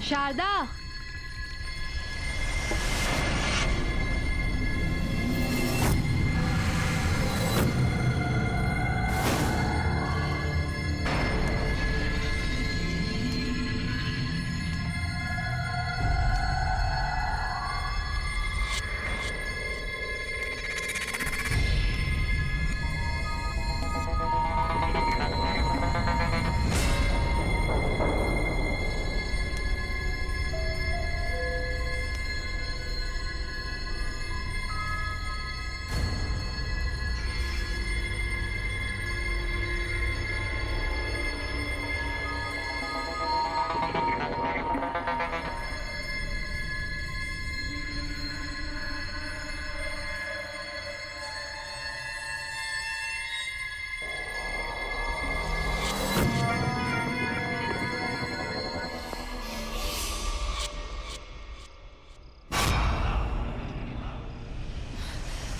Sharda,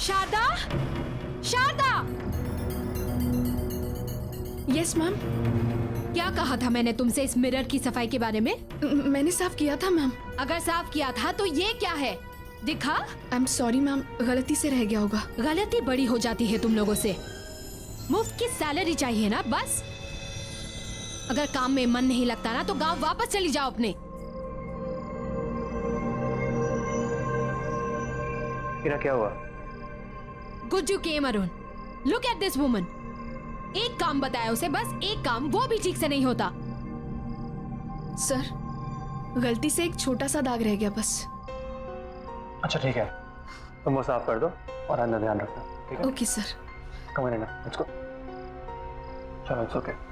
Sharda, Sharda. Yes ma'am. क्या कहा था मैंने तुमसे इस मिरर की सफाई के बारे में? मैंने साफ किया था मैम। अगर साफ किया था तो ये क्या है? दिखा। आई एम सॉरी मैम, गलती से रह गया होगा। गलती बड़ी हो जाती है तुम लोगों से। मुफ्त की सैलरी चाहिए ना बस। अगर काम में मन नहीं लगता ना तो गांव वापस चली जाओ अपने। क्या हुआ? गुज्जू केम Arun, look at this woman. एक काम बताया उसे, बस एक काम, वो भी ठीक से नहीं होता। सर, गलती से एक छोटा सा दाग रह गया बस। अच्छा ठीक है, तुम वो साफ कर दो और अंदर ध्यान रखना, ठीक है? Okay sir. कम ऑन ना, लेट्स गो। चलो, इट्स ओके।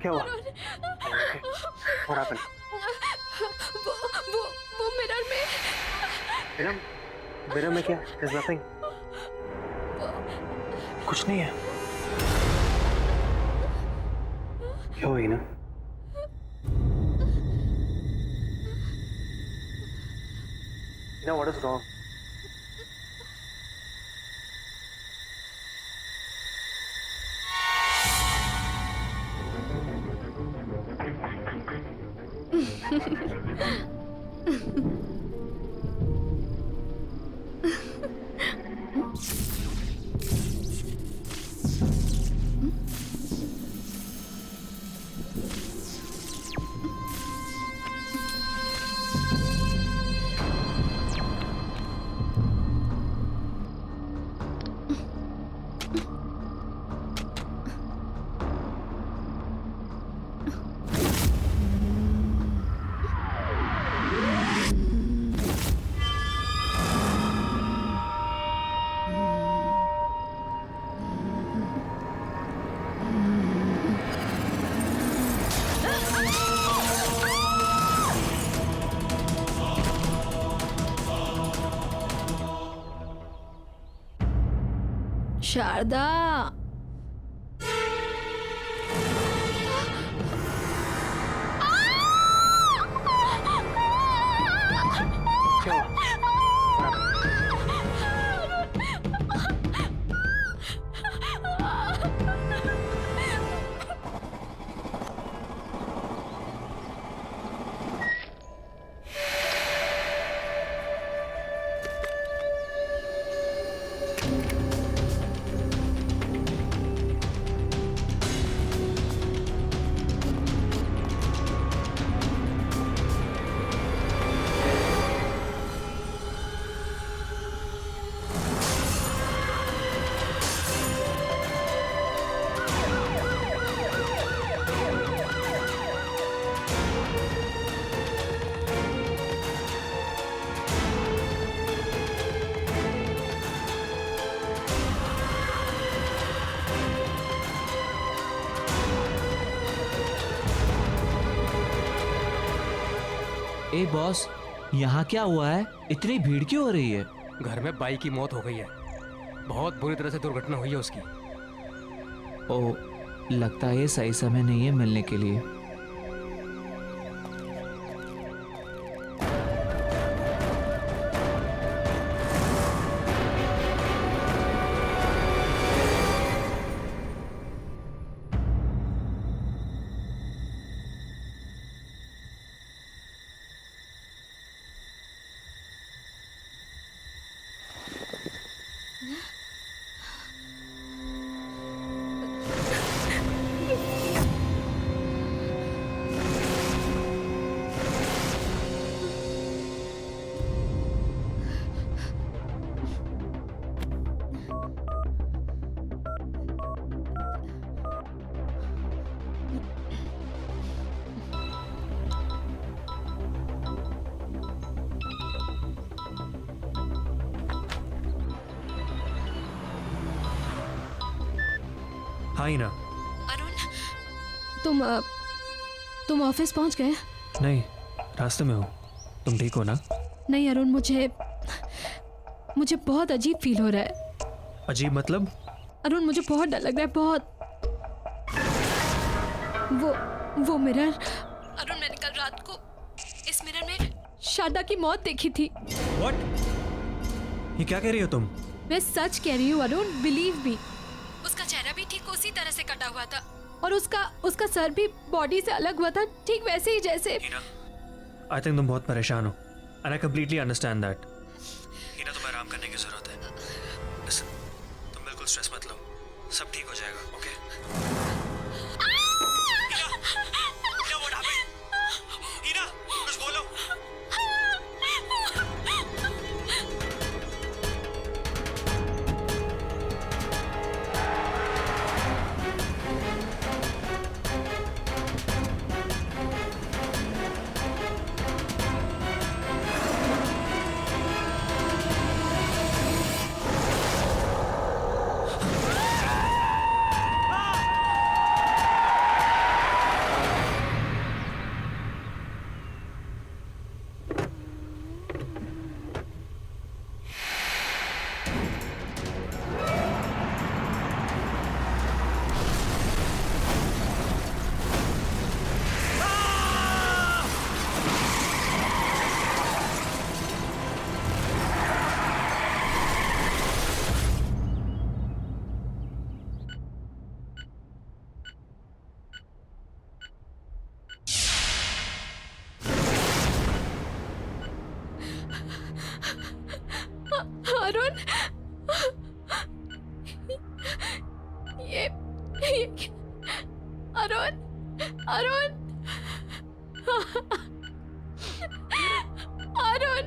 क्या हुआ? What happened? वो मिरर में। मिरर में क्या? There's nothing. कुछ नहीं है। क्या हुई ना? What is wrong? शारदा, क्यों? ए बॉस, यहाँ क्या हुआ है? इतनी भीड़ क्यों हो रही है? घर में बाई की मौत हो गई है। बहुत बुरी तरह से दुर्घटना हुई है उसकी। ओह, लगता है ये सही समय नहीं है मिलने के लिए। हाँ ही ना। अरुण, तुम ऑफिस पहुंच गए? नहीं, रास्ते में हो। तुम ठीक हो ना? नहीं अरुण, मुझे बहुत अजीब फील हो रहा है। अजीब मतलब? अरुण, मुझे बहुत डर लग रहा है, बहुत। वो मिरर, अरुण, मैंने कल रात को इस मिरर में शारदा की मौत देखी थी। What? ये क्या कह रही हो तुम? मैं सच कह रही हूँ अरुण, बिलीव मी। उसका चेहरा भी ठीक उसी तरह से कटा हुआ था और उसका सर भी बॉडी से अलग हुआ था, ठीक वैसे ही जैसे। आई थिंक तुम बहुत परेशान हो and I completely understand that. हीना, तुम्हें आराम करने की जरूरत है। Listen, तुम बिल्कुल स्ट्रेस मत लो, सब ठीक हो जाएगा, okay? Heena, what happened? Heena, कुछ बोलो। अरुण, ये अरुण, अरुण, अरुण।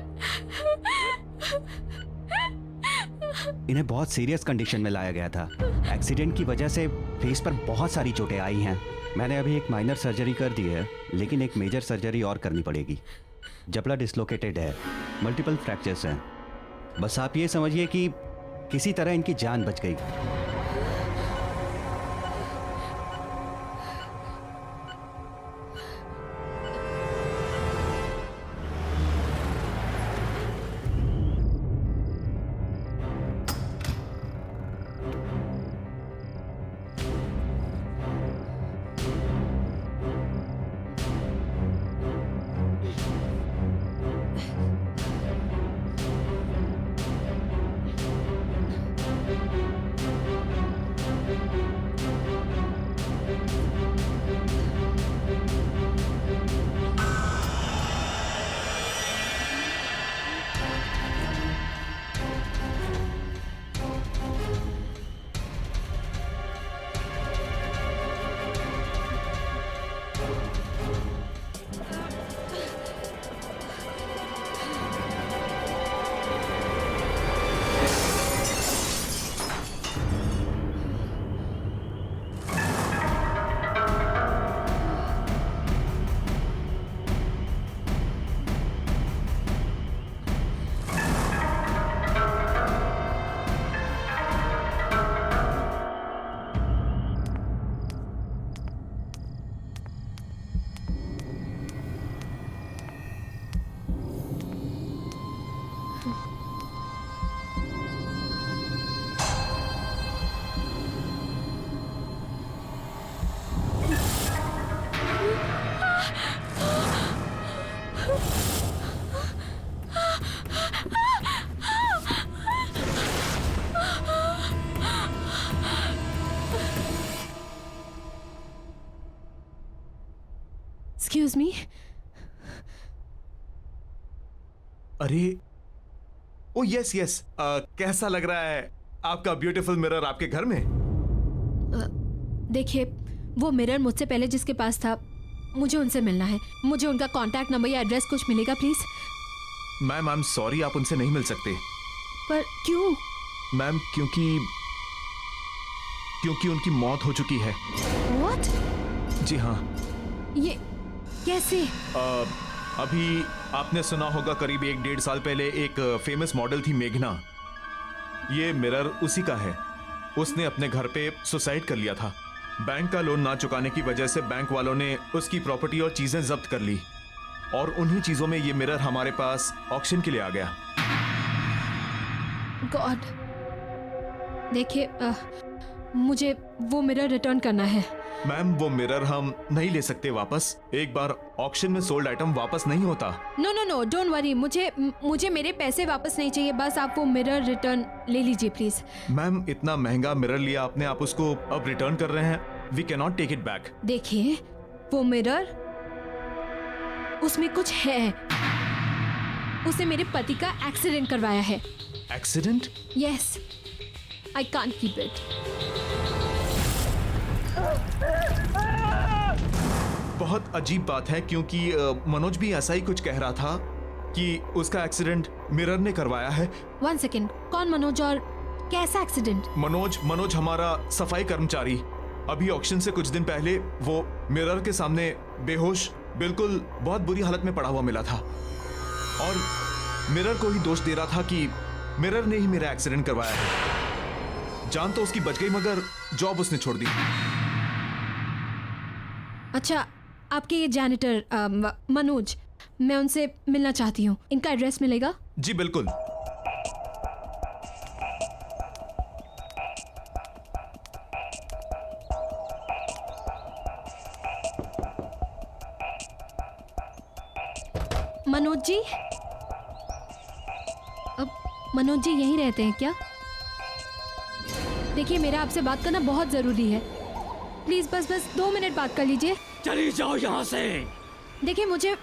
इन्हें बहुत सीरियस कंडीशन में लाया गया था। एक्सीडेंट की वजह से फेस पर बहुत सारी चोटें आई हैं। मैंने अभी एक माइनर सर्जरी कर दी है, लेकिन एक मेजर सर्जरी और करनी पड़ेगी। जबड़ा डिसलोकेटेड है, मल्टीपल फ्रैक्चर्स हैं। बस आप ये समझिए कि किसी तरह इनकी जान बच गई। एक्सक्यूज मी, अरे ओ यस यस, कैसा लग रहा है आपका ब्यूटीफुल मिरर आपके घर में? देखिए वो मिरर मुझसे पहले जिसके पास था, मुझे उनसे मिलना है। मुझे उनका कांटेक्ट नंबर या एड्रेस कुछ मिलेगा please? Ma'am I am sorry, आप उनसे नहीं मिल सकते। पर क्यों? मैम क्योंकि उनकी मौत हो चुकी है। व्हाट? जी हाँ। ये कैसे? अभी आपने सुना होगा करीब 1-1.5 साल पहले एक फेमस मॉडल थी मेघना। ये मिरर उसी का है। उसने अपने घर पे सुसाइड कर लिया था। बैंक का लोन ना चुकाने की वजह से बैंक वालों ने उसकी प्रॉपर्टी और चीजें जब्त कर ली, और उन्हीं चीजों में ये मिरर हमारे पास ऑक्शन के लिए आ गया। गॉड, देखिए मुझे वो मिरर रिटर्न करना है। मैम वो मिरर हम नहीं ले सकते वापस। एक बार ऑक्शन में सोल्ड आइटम वापस नहीं होता। No no no, don't worry, मुझे मेरे पैसे वापस नहीं चाहिए। बस आप वो मिरर रिटर्न ले लीजिए प्लीज। मैम इतना महंगा मिरर लिया आपने, आप उसको अब रिटर्न कर रहे हैं? We can not take it back. देखिए वो मिरर, उसमें कुछ है। उसे मेरे पति का एक्सीडेंट करवाया है। Accident? Yes, I can't keep it. बहुत अजीब बात है, क्योंकि मनोज भी ऐसा ही कुछ कह रहा था कि उसका एक्सीडेंट मिरर ने करवाया है। 1 सेकेंड, कौन मनोज और कैसा एक्सीडेंट? मनोज हमारा सफाई कर्मचारी। अभी ऑक्शन से कुछ दिन पहले वो मिरर के सामने बेहोश, बिल्कुल बहुत बुरी हालत में पड़ा हुआ मिला था, और मिरर को ही दोष दे रहा था कि मिरर ने ही मेरा एक्सीडेंट करवाया है। जान तो उसकी बच गई, मगर जॉब उसने छोड़ दी। अच्छा, आपके ये जैनिटर मनोज, मैं उनसे मिलना चाहती हूँ। इनका एड्रेस मिलेगा? जी बिल्कुल। मनोज जी, अब मनोज जी यहीं रहते हैं क्या? देखिए मेरा आपसे बात करना बहुत जरूरी है। प्लीज बस 2 मिनट बात कर लीजिए। चली जाओ यहाँ से। देखिए मुझे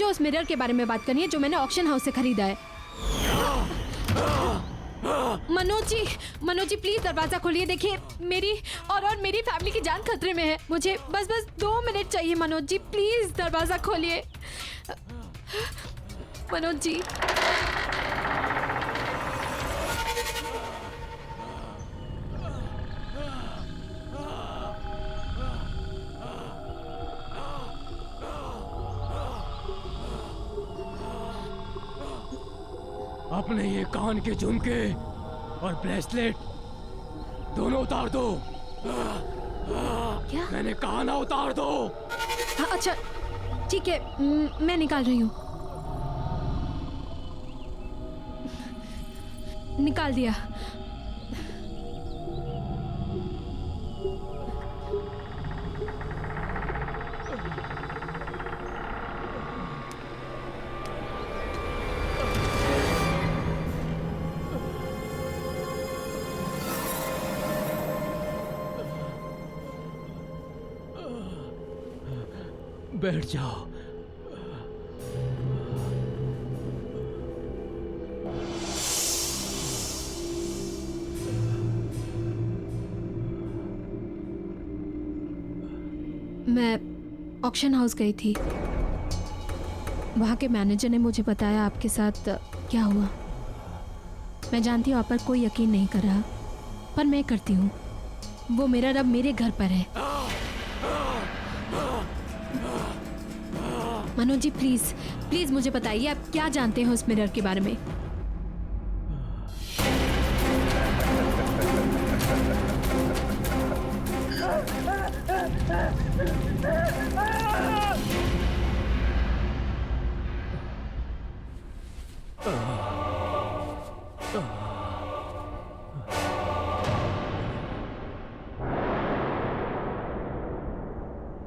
उस मिरर के बारे में बात करनी है जो मैंने ऑक्शन हाउस से खरीदा है। मनोज जी प्लीज दरवाजा खोलिए। देखिए मेरी और मेरी फैमिली की जान खतरे में है। मुझे बस 2 मिनट चाहिए। मनोज जी प्लीज दरवाजा खोलिए। मनोज जी, अपने ये कान के झुमके और ब्रेसलेट दोनों उतार दो। क्या? मैंने कहा ना, उतार दो। अच्छा ठीक है, मैं निकाल रही हूँ। निकाल दिया। बैठ जाओ। मैं ऑक्शन हाउस गई थी। वहाँ के मैनेजर ने मुझे बताया आपके साथ क्या हुआ। मैं जानती हूँ आप पर कोई यकीन नहीं कर रहा, पर मैं करती हूँ। वो मिरर अब मेरे घर पर है। मनोज जी प्लीज मुझे बताइए आप क्या जानते हैं उस मिरर के बारे में।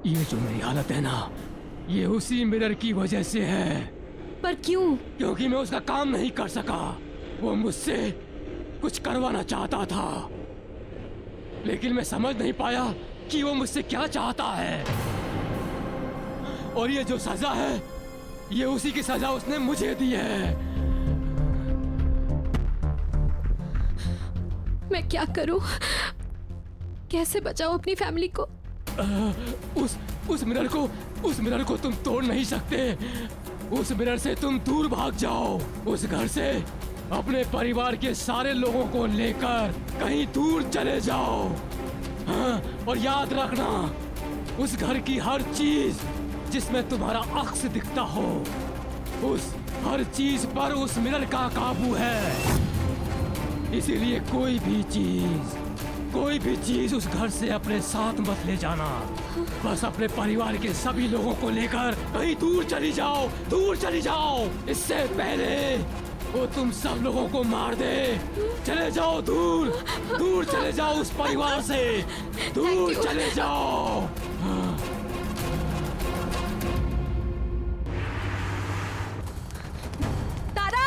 ये जो मेरी हालत है ना, ये उसी मिरर की वजह से है। पर क्यों? क्योंकि मैं उसका काम नहीं कर सका। वो मुझसे कुछ करवाना चाहता था, लेकिन मैं समझ नहीं पाया कि वो मुझसे क्या चाहता है। और ये जो सजा है, ये उसी की सजा उसने मुझे दी है। मैं क्या करूं? कैसे बचाऊं अपनी फैमिली को? उस मिरर को तुम तोड़ नहीं सकते। उस मिरर से तुम दूर भाग जाओ। उस घर से अपने परिवार के सारे लोगों को लेकर कहीं दूर चले जाओ। हाँ, और याद रखना, उस घर की हर चीज जिसमें तुम्हारा अक्स दिखता हो, उस हर चीज पर उस मिरर का काबू है। इसीलिए कोई भी चीज उस घर से अपने साथ मत ले जाना। बस अपने परिवार के सभी लोगों को लेकर कहीं दूर चली जाओ। इससे पहले वो तुम सब लोगों को मार दे। चले जाओ, दूर चले जाओ उस परिवार से, दूर चले जाओ। तारा!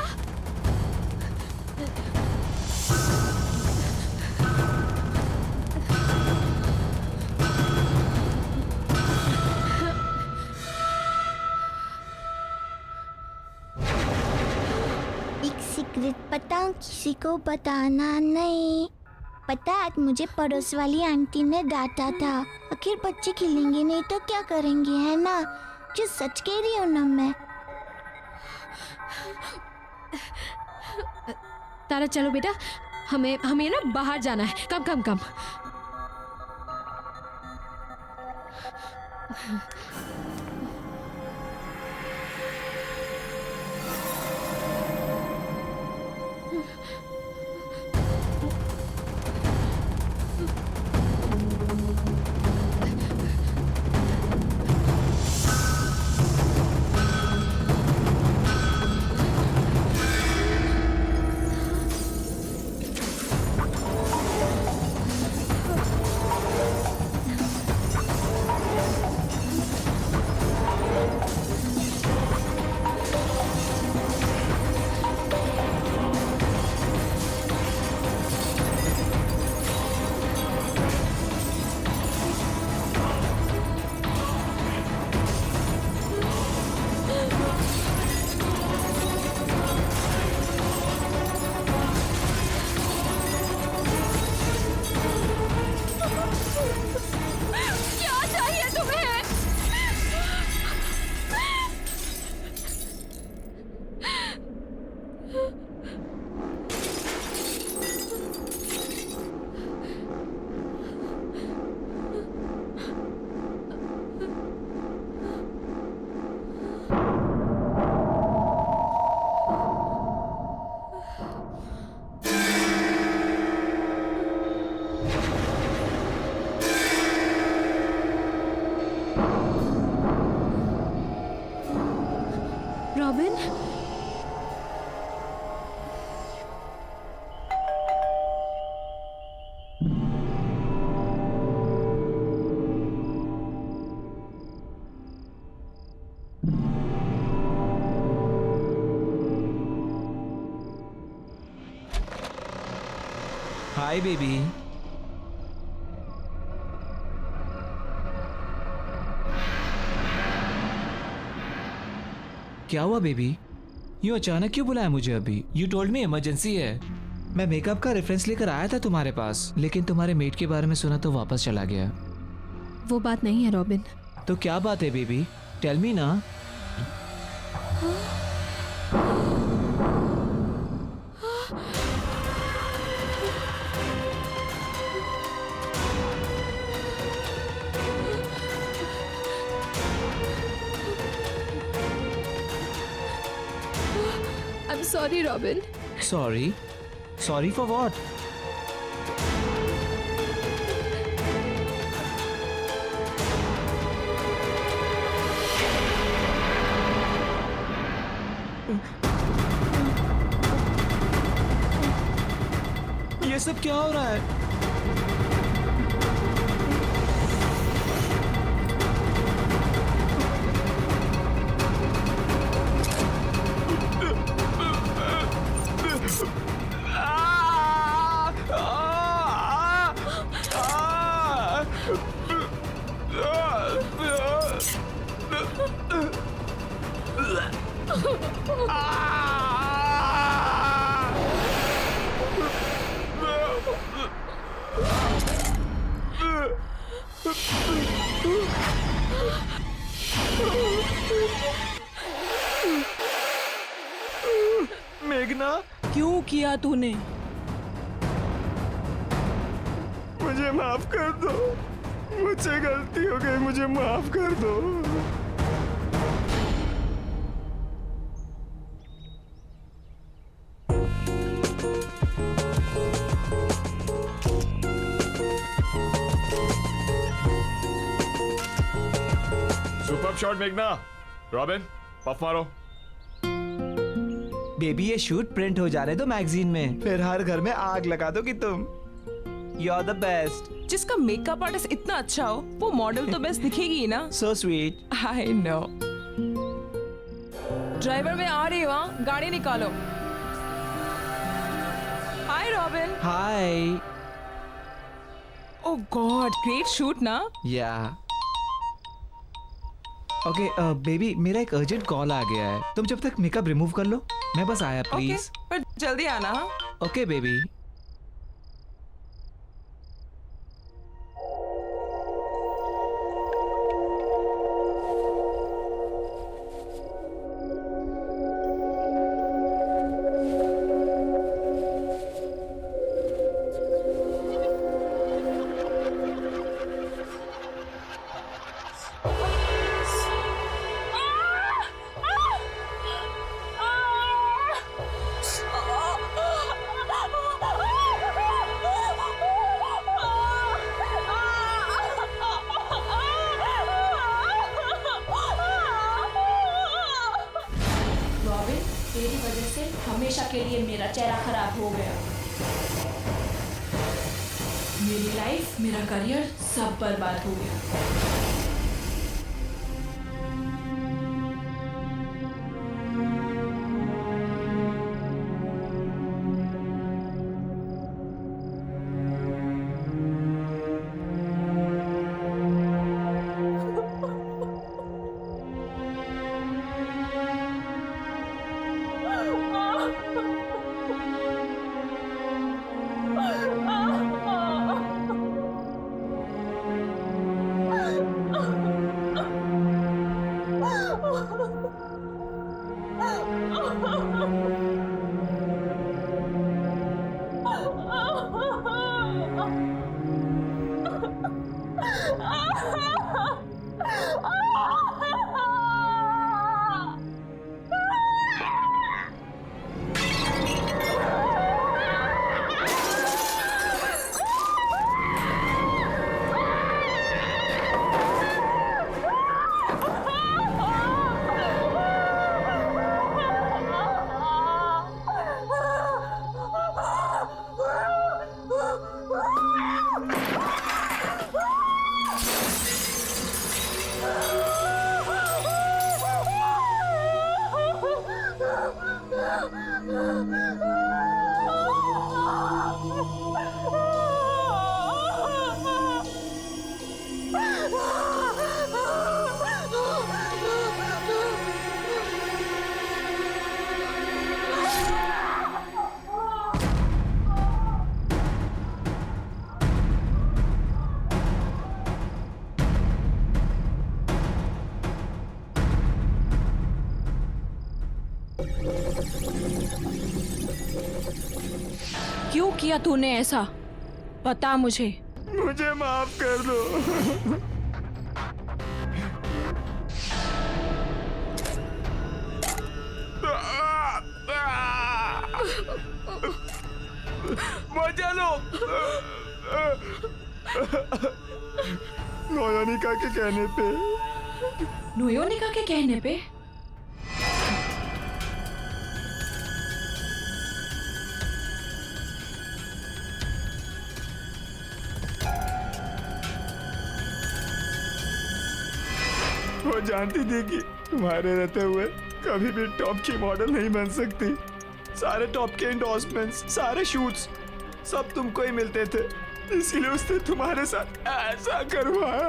एक सीक्रेट बताऊं, किसी को बताना नहीं। पता है, आज मुझे पड़ोस वाली आंटी ने डांटा था। आखिर बच्चे खेलेंगे नहीं तो क्या करेंगे, है ना? जो सच कह रही हूँ ना मैं। तारा चलो बेटा, हमें ना बाहर जाना है। कम। क्या चाहिए तुम्हें? Robin, hi baby. क्या हुआ बेबी? यूँ अचानक क्यों बुलाया मुझे अभी? यू टोल्ड मी इमरजेंसी है। मैं मेकअप का रेफरेंस लेकर आया था तुम्हारे पास, लेकिन तुम्हारे मेट के बारे में सुना तो वापस चला गया। वो बात नहीं है रॉबिन। तो क्या बात है बेबी? टेल मी ना। I'm sorry, Robin. Sorry? Sorry for what? ये सब क्या हो रहा है? मेघना, क्यों किया तूने? मुझे माफ कर दो, मुझसे गलती हो गई, मुझे माफ कर दो। सुपर शॉट मेघना। रॉबिन, पफ मारो। बेबी ये शूट प्रिंट हो जा रहे तो मैगजीन में, फिर हर घर में आग लगा दो कि तुम यू आर द बेस्ट। जिसका मेकअप आर्टिस्ट इतना अच्छा हो वो मॉडल तो बेस्ट दिखेगी ही ना। So sweet. I know. Driver मैं आ रही हूँ, गाड़ी निकालो। हाय रॉबिन। हाय। ओह गॉड, ग्रेट शूट ना। या ओके बेबी, मेरा एक अर्जेंट कॉल आ गया है, तुम जब तक मेकअप रिमूव कर लो, मैं बस आया ओके, प्लीज। पर जल्दी आना। हाँ? Okay baby. रॉबिन, तेरी वजह से हमेशा के लिए मेरा चेहरा खराब हो गया। मेरी लाइफ, मेरा करियर सब बर्बाद हो गया। क्यों किया तूने ऐसा? बता मुझे। मुझे माफ कर दो। मजा लो। नोयोनिका के कहने पे। नोयोनिका के कहने पे? वो जानती थी कि तुम्हारे रहते हुए कभी भी टॉप की मॉडल नहीं बन सकती। सारे टॉप के एंडोर्समेंट्स, सारे शूट्स सब तुमको ही मिलते थे। इसीलिए उसने तुम्हारे साथ ऐसा करवाया।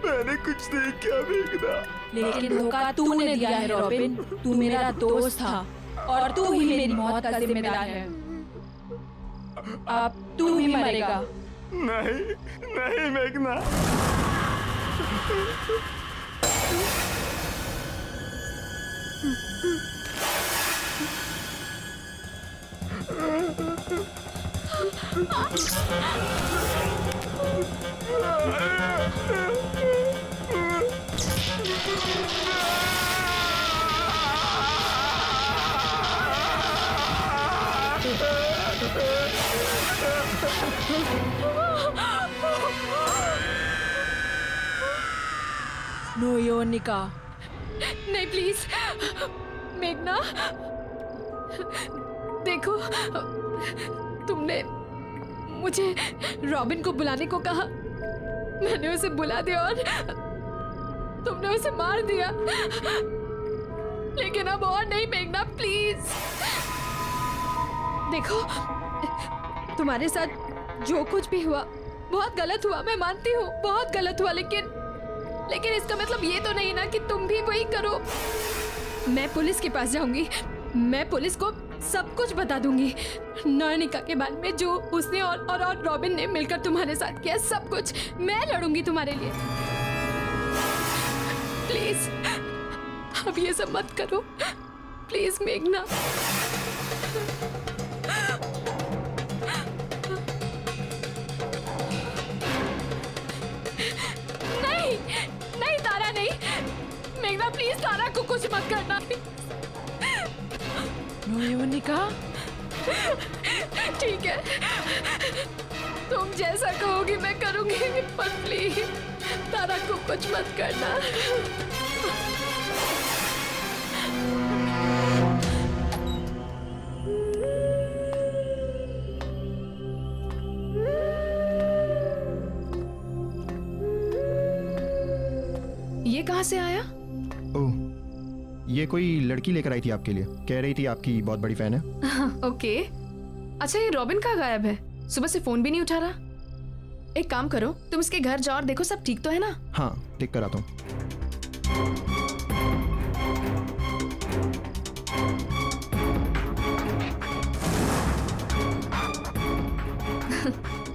मैंने कुछ नहीं किया मेघना। लेकिन धोखा तूने दिया है रॉबिन। तू मेरा दोस्त था और तू ही मेरी मौत का जिम्मेदार है। अब तू ही मरेगा। नहीं नहीं मेघना। नो योनिका। नहीं प्लीज मेघना, देखो तुमने मुझे रॉबिन को बुलाने को कहा, मैंने उसे बुला दिया और तुमने उसे मार दिया। लेकिन अब और नहीं मेघना, प्लीज। देखो तुम्हारे साथ जो कुछ भी हुआ बहुत गलत हुआ, मैं मानती हूँ बहुत गलत हुआ, लेकिन इसका मतलब ये तो नहीं ना कि तुम भी वही करो। मैं पुलिस के पास जाऊंगी, मैं पुलिस को सब कुछ बता दूंगी, नयनिका के बारे में, जो उसने और रॉबिन ने मिलकर तुम्हारे साथ किया, सब कुछ मैं लड़ूंगी तुम्हारे लिए। प्लीज अब ये सब मत करो, प्लीज मेघना। नहीं नहीं तारा, नहीं मेघना, प्लीज तारा को कुछ मत करना। नो योनिका। ठीक है, तुम जैसा कहोगी मैं करूंगी, पर प्लीज तारा को कुछ मत करना। ये कहाँ से आया? ओह, ये कोई लड़की लेकर आई थी आपके लिए, कह रही थी आपकी बहुत बड़ी फैन है। ओके। अच्छा ये रॉबिन कहाँ गायब है? सुबह से फोन भी नहीं उठा रहा। एक काम करो, तुम इसके घर जाओ और देखो सब ठीक तो है ना? हाँ, ठीक कर आता हूँ।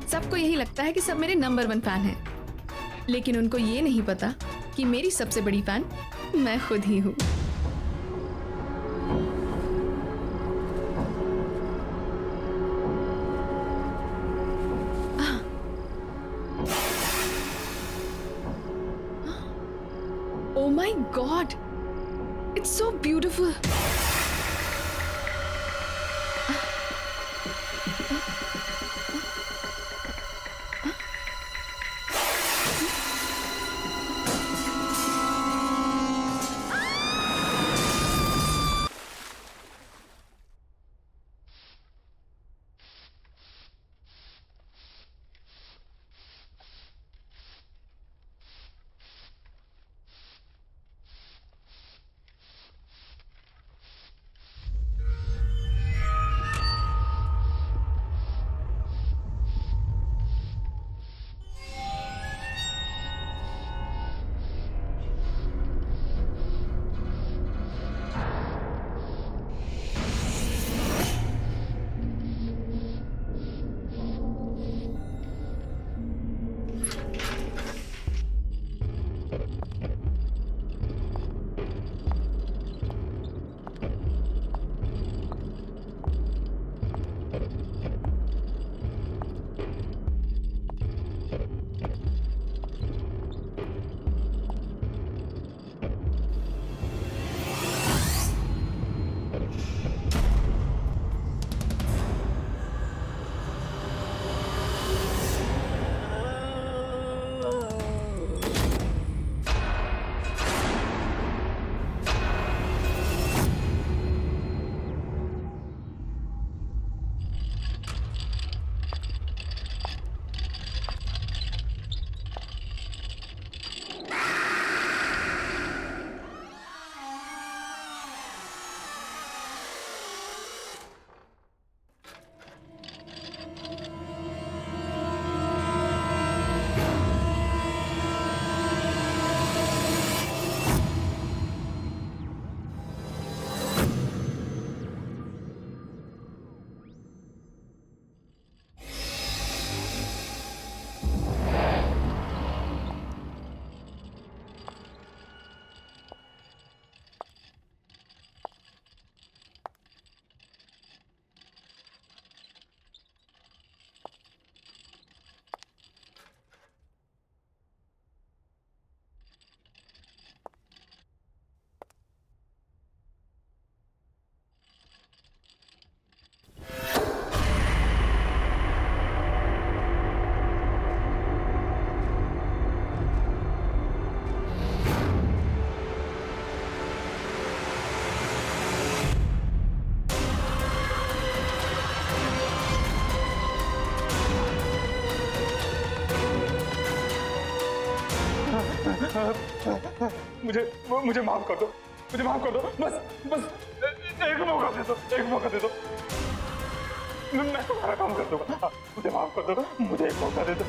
सबको यही लगता है कि सब मेरे नंबर 1 फैन हैं, लेकिन उनको ये नहीं पता कि मेरी सबसे बड़ी फैन मैं खुद ही हूँ। Oh my God! It's so beautiful. मुझे माफ कर दो, मुझे माफ कर दो, बस बस एक मौका दे दो, एक मौका दे दो, मैं तुम्हारा काम कर दूंगा, मुझे माफ कर दो, मुझे एक मौका दे दो।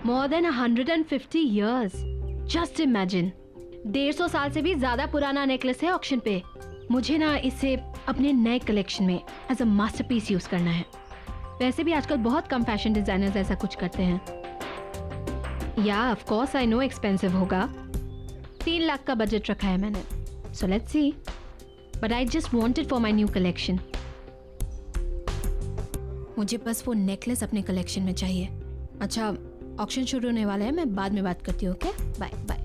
More than 150 years. Just imagine. 150 साल से भी ज्यादा पुराना नेकलेस है ऑक्शन पे। मुझे ना इसे अपने नए कलेक्शन में एज अ मास्टरपीस यूज करना है। वैसे भी आजकल बहुत कम फैशन डिजाइनर्स ऐसा कुछ करते हैं। या of course I know expensive होगा। 3 लाख का बजट रखा है मैंने। So let's see. But I just wanted for my new collection. मुझे बस वो नेकलेस अपने कलेक्शन में चाहिए। अच्छा, ऑक्शन शुरू होने वाला है, मैं बाद में बात करती हूँ। Okay, bye bye.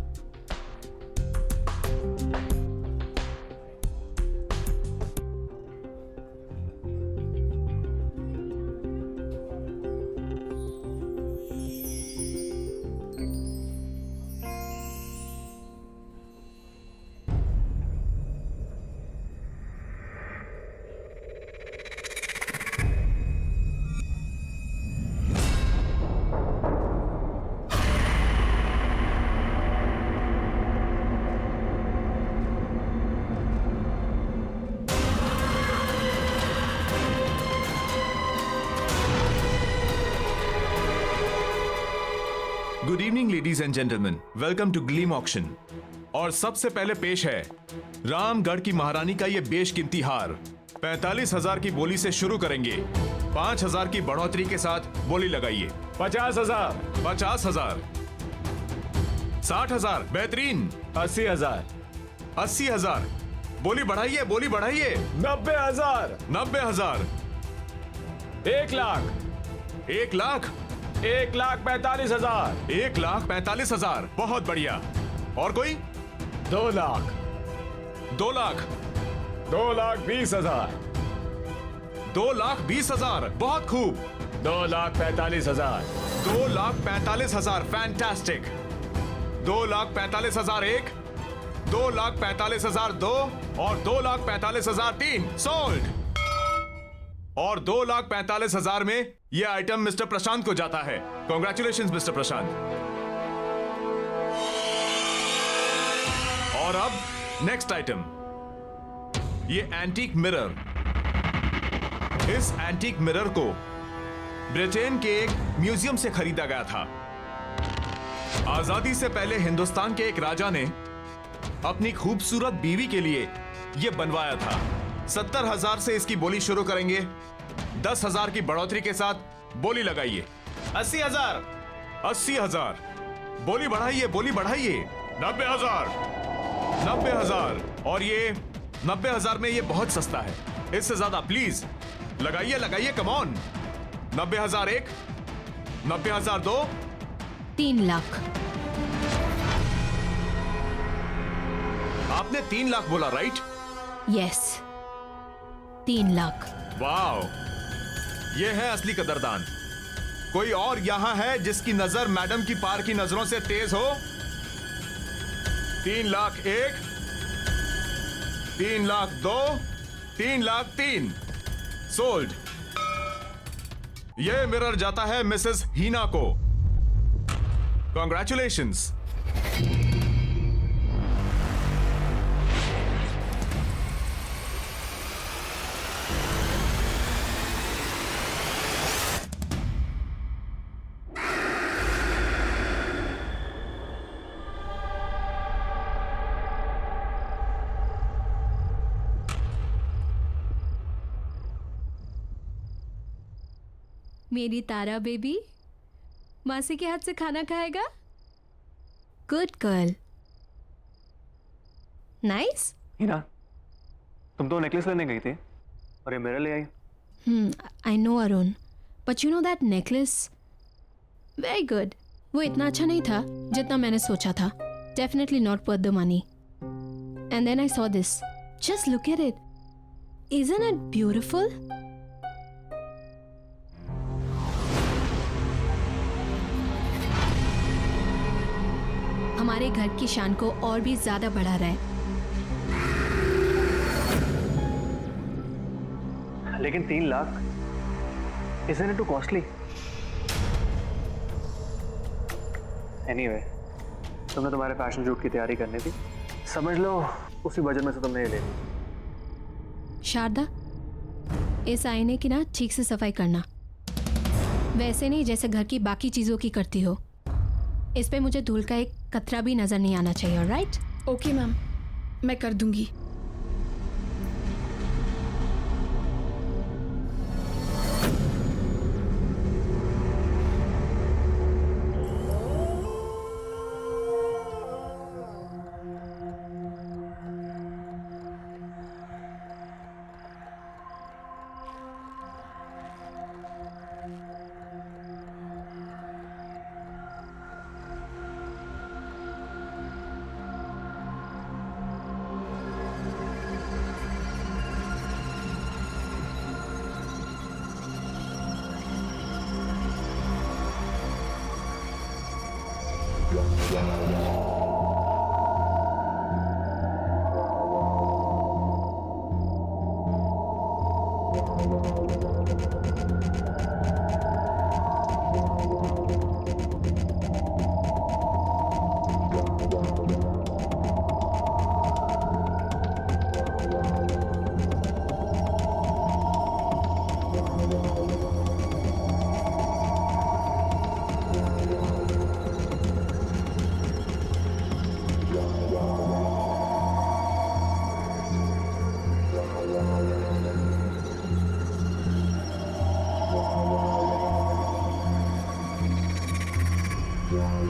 Good evening ladies and gentleman, welcome to gleam auction. और सबसे पहले पेश है रामगढ़ की महारानी का ये बेशकीमती हार। 45,000 की बोली से शुरू करेंगे। 5,000 की बढ़ोतरी के साथ बोली लगाइए। 50,000, 50,000, 60,000, बेहतरीन। 80,000, 80,000, बोली बढ़ाइए, बोली बढ़ाइए। 90,000, 90,000, 1 लाख, 1 लाख, 1,45,000, 1,45,000, बहुत बढ़िया। और कोई? 2 लाख, 2 लाख, 2,20,000, 2,20,000, बहुत खूब। 2,45,000, 2,45,000, फैंटास्टिक। 2,45,000 1, 2,45,000 2 और 2,45,000 3, सोल्ड। और 2,45,000 में यह आइटम मिस्टर प्रशांत को जाता है। कॉन्ग्रेचुलेशंस मिस्टर प्रशांत। और अब नेक्स्ट आइटम, ये एंटीक मिरर। इस एंटीक मिरर को ब्रिटेन के एक म्यूजियम से खरीदा गया था। आजादी से पहले हिंदुस्तान के एक राजा ने अपनी खूबसूरत बीवी के लिए यह बनवाया था। 70,000 से इसकी बोली शुरू करेंगे। 10,000 की बढ़ोतरी के साथ बोली लगाइए। 80,000, 80,000, बोली बढ़ाइए, बोली बढ़ाइए। 90,000, 90,000, और ये 90,000 में ये बहुत सस्ता है। इससे ज्यादा प्लीज लगाइए, लगाइए, कम ऑन। 90,000 1, 90,000 2, 3 लाख। आपने 3 लाख बोला, राइट? यस, 3 लाख। वाओ, ये है असली कदरदान। कोई और यहां है जिसकी नजर मैडम की पार की नजरों से तेज हो? 3 लाख 1, 3 लाख 2, 3 लाख 3, सोल्ड। यह मिरर जाता है मिसेस हीना को। कॉन्ग्रेचुलेशंस। मेरी तारा बेबी मासी के हाथ से खाना खाएगा? Good girl. नाइस। हीना, तुम तो नेकलेस लेने गई थी और ये मिरर ले आई। I know Arun, but you know that necklace very good. वो इतना अच्छा नहीं था जितना मैंने सोचा था। Definitely not worth the money. And then I saw this. Just look at it. Isn't it beautiful? हमारे घर की शान को और भी ज्यादा बढ़ा रहा है। लेकिन 3 lakh, isn't it too costly? Anyway, तुमने तुम्हारे फैशन शूट की तैयारी करनी थी, समझ लो उसी बजट में से तुमने ये ले ली। शारदा, इस आईने की ना ठीक से सफाई करना, वैसे नहीं जैसे घर की बाकी चीजों की करती हो। इस पे मुझे धूल का एक कतरा भी नजर नहीं आना चाहिए। ऑलराइट? ओके मैम, मैं कर दूंगी।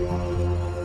Yeah.